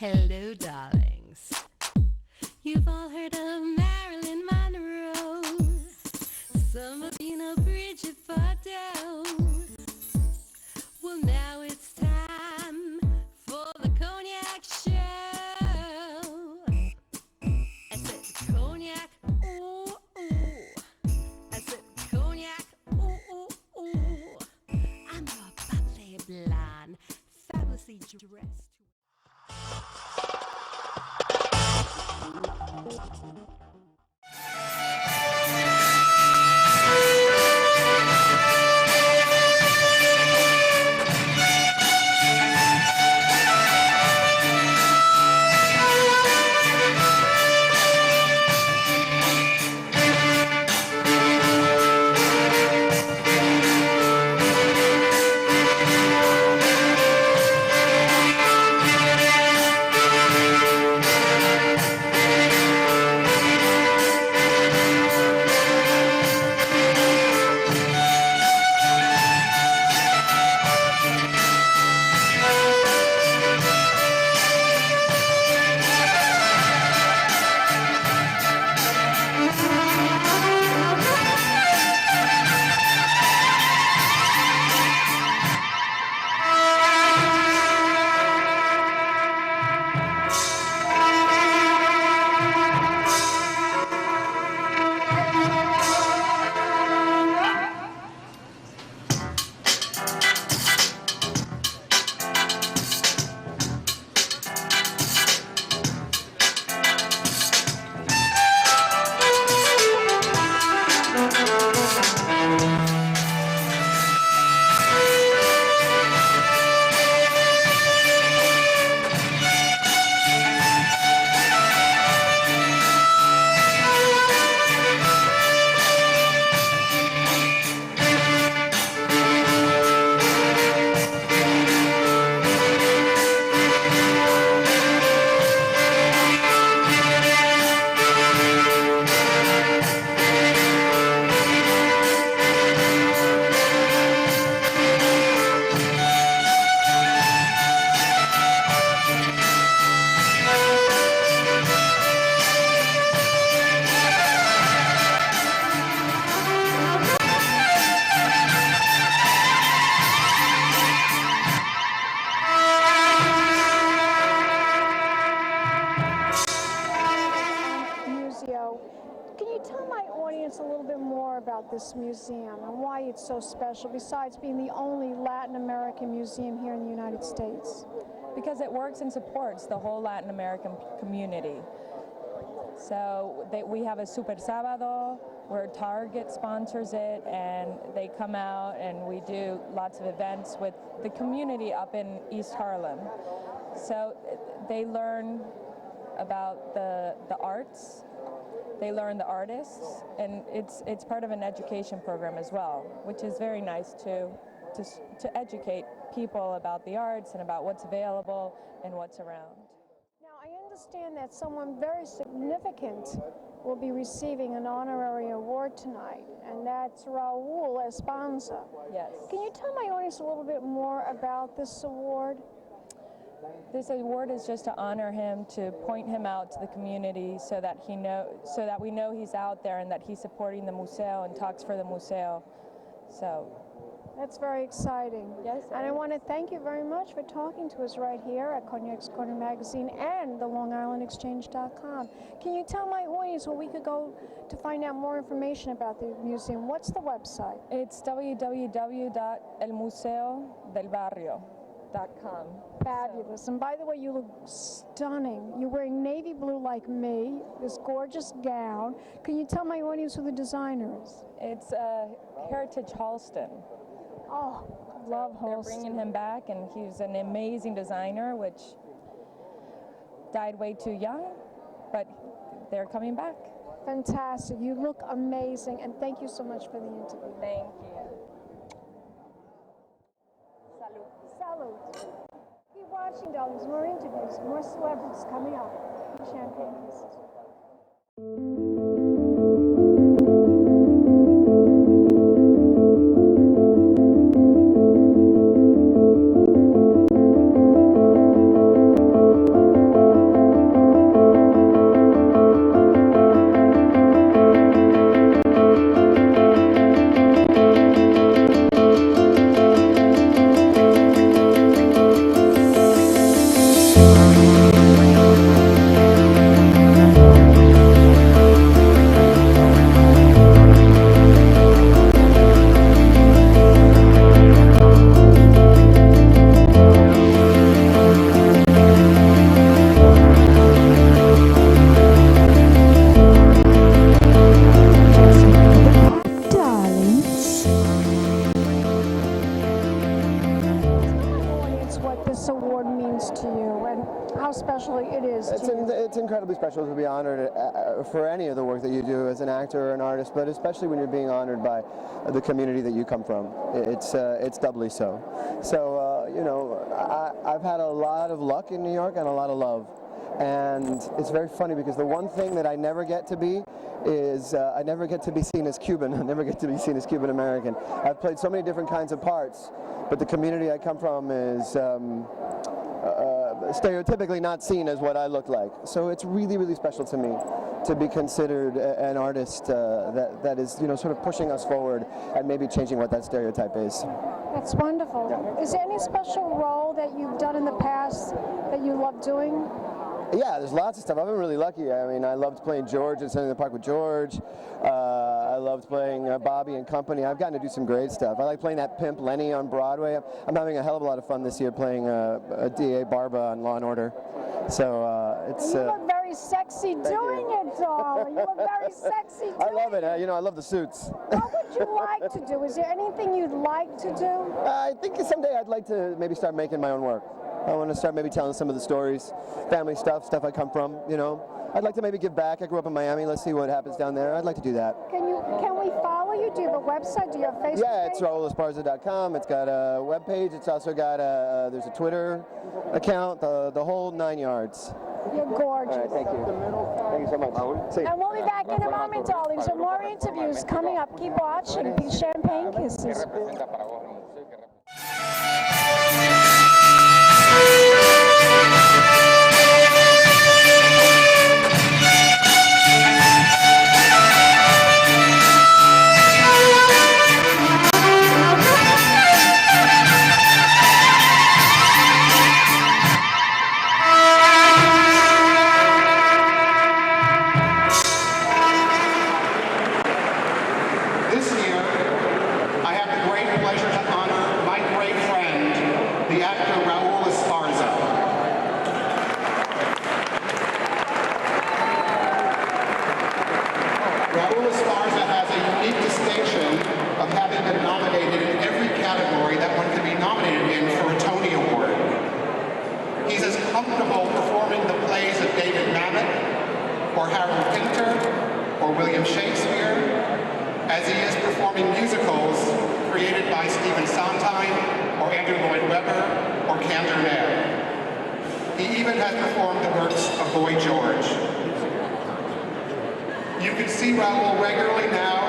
Hello, darlings. You've all heard of Marilyn Monroe, some of you know Bridget Bardot. Well, now it's time for the Cognac Show. I said cognac, ooh, ooh. I said cognac, ooh, ooh, ooh. I'm a bubbly blonde, fabulously dressed. Museo. Can you tell my audience a little bit more about this museum and why it's so special, besides being the only Latin American museum here in the United States? Because it works and supports the whole Latin American community. So we have a Super Sábado where Target sponsors it, and they come out and we do lots of events with the community up in East Harlem. So they learn about the arts, they learn the artists, and it's part of an education program as well, which is very nice to educate people about the arts and about what's available and what's around. Now, I understand that someone very significant will be receiving an honorary award tonight, and that's Raúl Esparza. Yes. Can you tell my audience a little bit more about this award? This award is just to honor him, to point him out to the community so that we know he's out there and that he's supporting the Museo and talks for the Museo. So that's very exciting. Yes. And I want to thank you very much for talking to us right here at Cognacscorner magazine and the LongIslandExchange.com. Can you tell my audience where we could go to find out more information about the museum? What's the website? It's www.elmuseodelbarrio.com. Fabulous. And by the way, you look stunning. You're wearing navy blue like me, this gorgeous gown. Can you tell my audience who the designer is? It's Heritage Halston. Oh, love Halston. They're bringing him back, and he's an amazing designer, which died way too young, but they're coming back. Fantastic. You look amazing, and thank you so much for the interview. Thank you. Salud. Salud. Keep watching, darlings. More interviews, more celebrities coming up. Champagne pieces. means to you and how special it is to you. It's incredibly special to be honored for any of the work that you do as an actor or an artist, but especially when you're being honored by the community that you come from. It's doubly so. So, you know, I've had a lot of luck in New York and a lot of love. And it's very funny because the one thing that I never get to be is I never get to be seen as Cuban. I never get to be seen as Cuban American. I've played so many different kinds of parts, but the community I come from is stereotypically not seen as what I look like. So it's really, really special to me to be considered an artist that is, you know, sort of pushing us forward and maybe changing what that stereotype is. That's wonderful. Yeah. Is there any special role that you've done in the past that you love doing? Yeah, there's lots of stuff. I've been really lucky. I mean, I loved playing George at Sunday in the Park with George. I loved playing Bobby and Company. I've gotten to do some great stuff. I like playing that pimp Lenny on Broadway. I'm having a hell of a lot of fun this year playing a DA Barba on Law & Order. So it's... you look very sexy doing it, darling. You look very sexy doing it. I love it. You know, I love the suits. What would you like to do? Is there anything you'd like to do? I think someday I'd like to maybe start making my own work. I want to start maybe telling some of the stories, family stuff I come from, you know. I'd like to maybe give back. I grew up in Miami. Let's see what happens down there. I'd like to do that. Can we follow you? Do you have a website? Do you have a Facebook Yeah, page? it's RaúlEsparza.com. It's got a web page. It's also got there's a Twitter account, the whole 9 yards. You're gorgeous. All right, thank you. Thank you so much. And we'll be back in a moment, darling. So more interviews coming up. Keep watching. Champagne Kisses. the actor Raúl Esparza. Raúl Esparza has a unique distinction of having been nominated in every category that one can be nominated in for a Tony Award. He's as comfortable performing the plays of David Mamet, or Harold Pinter, or William Shakespeare, as he is performing musicals created by Stephen Sondheim, or Andrew Lloyd Webber, or Camden Nair. He even has performed the works of Boy George. You can see Raúl regularly now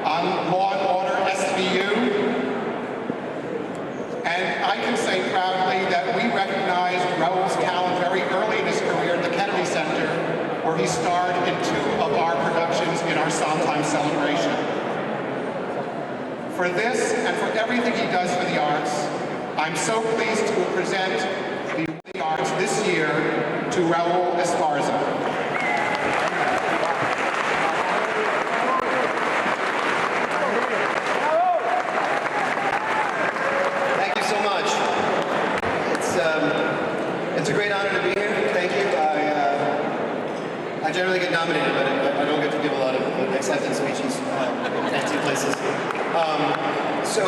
on Law & Order SVU, and I can say proudly that we recognized Raúl's talent very early in his career at the Kennedy Center, where he starred in 2 of our productions in our Sondheim celebration. For this and for everything he does for the arts, I'm so pleased to present the arts this year to Raúl Esparza. Thank you so much. It's a great honor to be here. Thank you. I generally get nominated, but I don't get to give a lot of acceptance speeches in fancy places. So,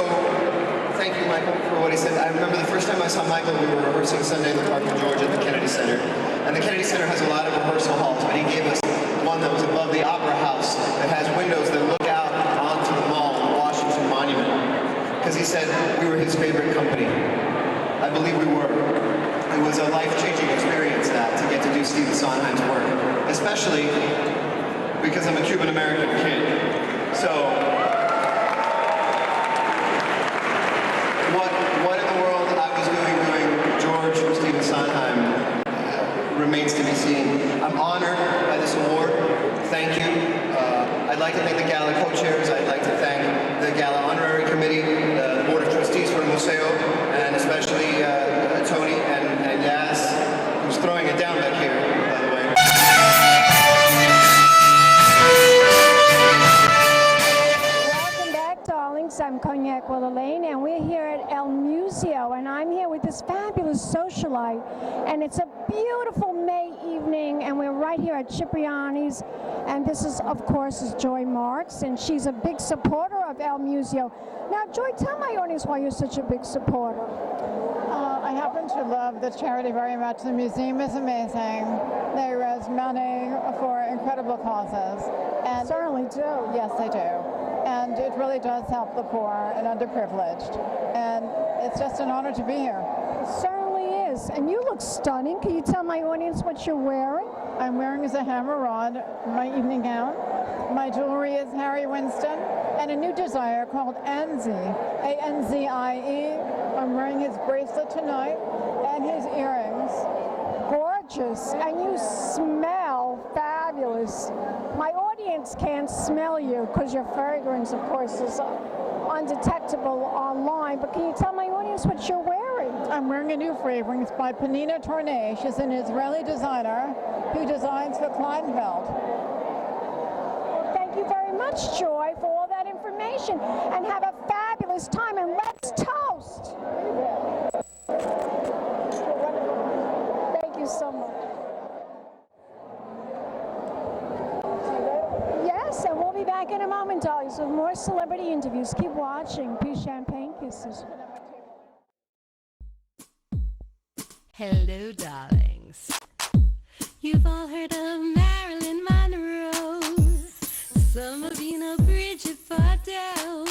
thank you, Michael, for what he said. I remember the first time I saw Michael, we were rehearsing Sunday in the Park with George at the Kennedy Center. And the Kennedy Center has a lot of rehearsal halls, but he gave us one that was above the Opera House that has windows that look out onto the mall and the Washington Monument. Because he said we were his favorite company. I believe we were. It was a life-changing experience to get to do Stephen Sondheim's work, especially because I'm a Cuban-American kid. So, what in the world I was doing George or Stephen Sondheim remains to be seen. I'm honored by this award. Thank you. I'd like to thank the Gala co-chairs. I'd like to thank the Gala Honorary Committee, the Board of Trustees for Museo, and especially Tony and Yaz, who's throwing it down back here, by the way. Welcome back, darlings. I'm Cognac Wellerlane, and we're here at El Museo, and I'm here with this fabulous socialite, and it's a beautiful May evening, and we're right here at Cipriani's, and this is, of course, Joy Marks, and she's a big supporter of El Museo. Now, Joy, tell my audience why you're such a big supporter. I I happen to love the charity very much. The museum is amazing. They raise money for incredible causes. And Certainly do. yes, they do. And it really does help the poor and underprivileged. And it's just an honor to be here. It certainly is. And you look stunning. Can you tell my audience what you're wearing? I'm wearing as a hammer rod my evening gown. My jewelry is Harry Winston and a new designer called Anzie, A-N-Z-I-E. I'm wearing his bracelet tonight and his earrings. Gorgeous. And you smell fabulous. My audience can't smell you because your fragrance, of course, is undetectable online. But can you tell my audience what you're wearing? I'm wearing a new fragrance by Panina Tournay. She's an Israeli designer who designs for Kleinfeld. Well, thank you very much, Joy, for all that information. And have a fabulous time. And let's toast. Thank you so much. Yes, and we'll be back in a moment, darlings, with more celebrity interviews. Keep watching. Peace, champagne kisses. Hello, darlings. You've all heard of Marilyn Monroe. Some of you know Bridget Bardot.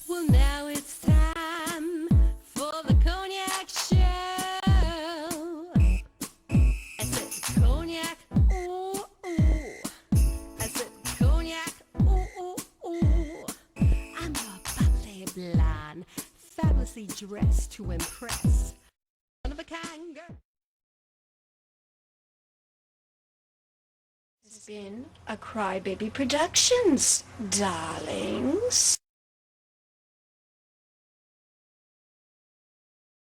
Well, now it's time for the Cognac Show. I said cognac, ooh, ooh. I said cognac, ooh, ooh, ooh. I'm your bubbly blonde, fabulously dressed to impress. One of a kind girl. This has been a Crybaby Productions, darlings.